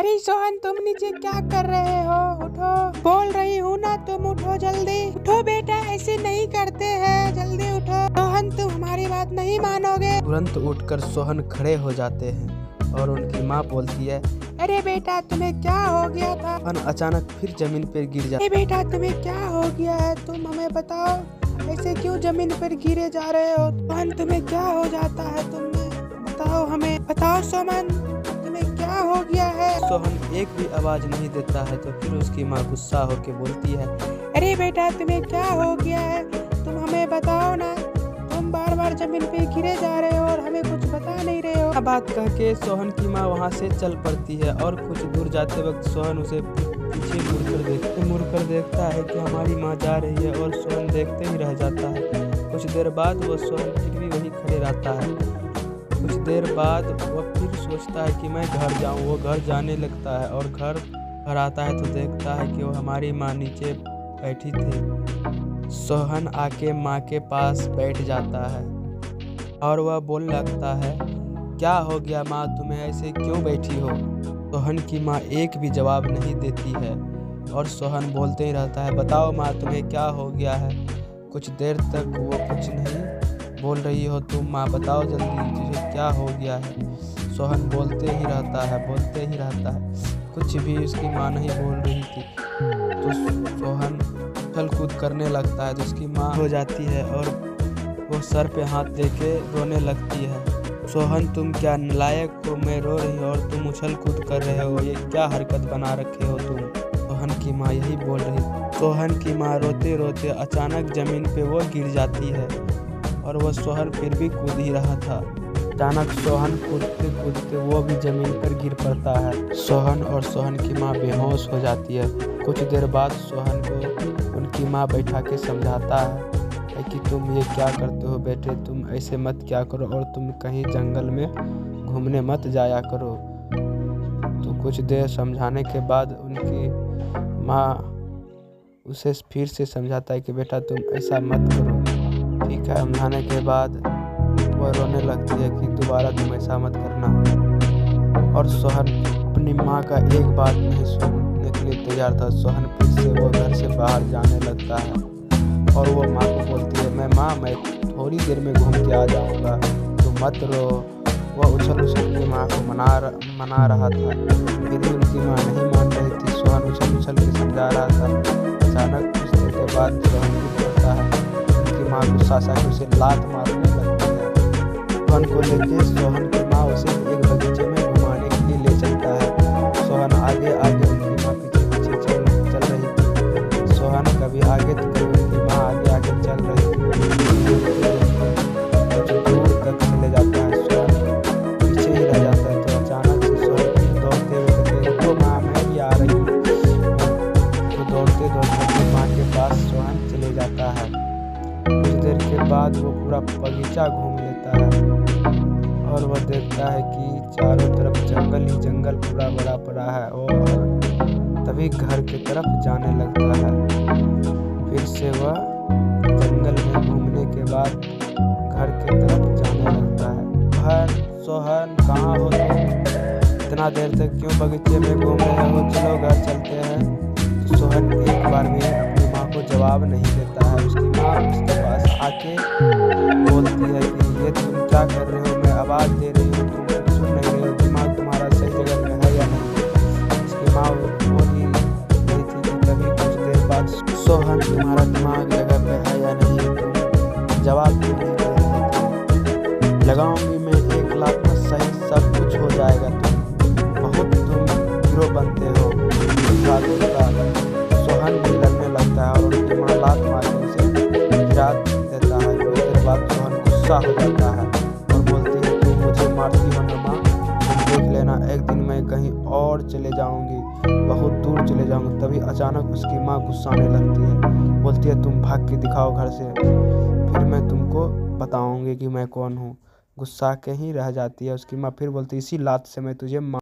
अरे सोहन, तुम नीचे क्या कर रहे हो? उठो, बोल रही हूँ ना, तुम उठो, जल्दी उठो बेटा, ऐसे नहीं करते हैं, जल्दी उठो। सोहन, तुम हमारी बात नहीं मानोगे। तुरंत उठकर सोहन खड़े हो जाते हैं और उनकी माँ बोलती है, अरे बेटा, तुम्हें क्या हो गया था? सोहन अचानक फिर जमीन पर गिर जाता अरे बेटा, तुम्हें क्या हो गया है? तुम हमें बताओ, ऐसे क्यों जमीन पर गिरे जा रहे हो? सोहन, तुम्हें क्या हो जाता है? तुमने बताओ, हमें बताओ सोहन, तुम्हें क्या हो गया है? सोहन एक भी आवाज नहीं देता है। तो फिर उसकी माँ गुस्सा होकर बोलती है, अरे बेटा, तुम्हें क्या हो गया है? तुम हमें बताओ ना, तुम बार बार जमीन पे गिरे जा रहे हो और हमें कुछ बता नहीं रहे हो। बात कह के सोहन की माँ वहाँ से चल पड़ती है और कुछ दूर जाते वक्त सोहन उसे पीछे मुड़कर देखता है कि हमारी माँ जा रही है और सोहन देखते ही रह जाता है। कुछ देर बाद वो सोहन फिर भी वहीं खड़े रहता है। कुछ देर बाद वह फिर सोचता है कि मैं घर जाऊं। वो घर जाने लगता है और घर आता है तो देखता है कि वो हमारी माँ नीचे बैठी थी। सोहन आके माँ के पास बैठ जाता है और वह बोलने लगता है, क्या हो गया माँ, तुम्हें ऐसे क्यों बैठी हो? सोहन की माँ एक भी जवाब नहीं देती है और सोहन बोलते ही रहता है, बताओ माँ, तुम्हें क्या हो गया है? कुछ देर तक वो कुछ नहीं बोल रही हो तुम, माँ बताओ जल्दी, तुझे क्या हो गया है? सोहन बोलते ही रहता है। कुछ भी उसकी माँ नहीं बोल रही थी। तो सोहन उछल कूद करने लगता है तो उसकी माँ हो जाती है और वो सर पे हाथ देके रोने लगती है। सोहन, तुम क्या नालायक हो? मैं रो रही हूँ और तुम उछल कूद कर रहे हो, ये क्या हरकत बना रखे हो तुम? सोहन की माँ यही बोल रही। सोहन की माँ रोते रोते अचानक जमीन पे वो गिर जाती है और वह सोहन फिर भी कूद ही रहा था। अचानक सोहन कूदते कूदते वो भी जमीन पर गिर पड़ता है। सोहन और सोहन की माँ बेहोश हो जाती है। कुछ देर बाद सोहन को उनकी माँ बैठा के समझाता है कि तुम ये क्या करते हो बेटे, तुम ऐसे मत क्या करो और तुम कहीं जंगल में घूमने मत जाया करो। तो कुछ देर समझाने के बाद उनकी माँ उसे फिर से समझाता है कि बेटा तुम ऐसा मत करो, ठीक है। समझाने के बाद वह रोने लगती है कि दोबारा तुम ऐसा मत करना। और सोहन अपनी माँ का एक बात नहीं सुनने के लिए तैयार था। सोहन फिर से वो घर से बाहर जाने लगता है और वो माँ को बोलती है, मैं थोड़ी देर में घूम के आ जाऊँगा, तुम मत रो। वह उछल के माँ को मना रहा था, फिर भी उनकी माँ नहीं मान रही थी। सोहन उछल के समझा रहा था। अचानक कुछ देर के बाद सोहन गिर पड़ता है। उनकी माँ गुस्सा से उसे लात मारने लगती है। सोहन को लेके सोहन की माँ उसे एक बगीचे में घुमाने के लिए ले चलता है। सोहन आगे उनकी माँ पीछे चल रही थी। सोहन कभी आगे तो कभी उनकी माँ आगे चल रही थी। दूर तक चले जाता है, सोहन पीछे ही रह जाता है। तो अचानक से सोहन दौड़ते हुए कहते हैं, तो माँ मैं भी आ रही हूँ। तो दौड़ते अपनी माँ के पास सोहन चले जाता है। कुछ देर के बाद वो पूरा बगीचा घूम लेता है और वह देखता है कि चारों तरफ जंगल ही जंगल पूरा बड़ा पड़ा है और तभी घर की तरफ जाने लगता है। फिर से वह जंगल में घूमने के बाद घर की तरफ जाने लगता है। सोहन कहाँ हो तुम? इतना देर तक क्यों बगीचे में घूम रहे हो? चलो घर चलते हैं। तो सोहन एक बार भी अपनी माँ को जवाब नहीं देता है। उसकी माँ उसके पास आके बोलती है कि ये तुम क्या कर रहे हो? मैं आवाज़ दे रही हूँ, तुम सुन नहीं रहे हो, दिमाग तुम्हारा सही जगह में है या नहीं? उसकी माँ बोल ही रही थी कि तभी कुछ देर बाद, सोहन तुम्हारा दिमाग जगह पे है या नहीं? तुम जवाब क्यों नहीं दे रहे थे? लगाऊंगी मैं एक लात में, सही सब कुछ हो जाएगा। तुम हीरो बनते हो। सोहन भी लड़ने लगता है और उनकी माँ लात मार के उसे गिरा देता है। कुछ देर बाद सोहन गुस्सा हो जाता है और बोलती है, तुम मुझे मारती हो ना माँ, तुम देख लेना, एक दिन मैं कहीं और चले जाऊंगी, बहुत दूर चले जाऊंगी। तभी अचानक उसकी माँ गुस्साने लगती है, बोलती है, तुम भाग के दिखाओ घर से, फिर मैं तुमको बताऊंगी कि मैं कौन हूँ। गुस्सा के ही रह जाती है उसकी माँ। फिर बोलती है, इसी लात से मैं तुझे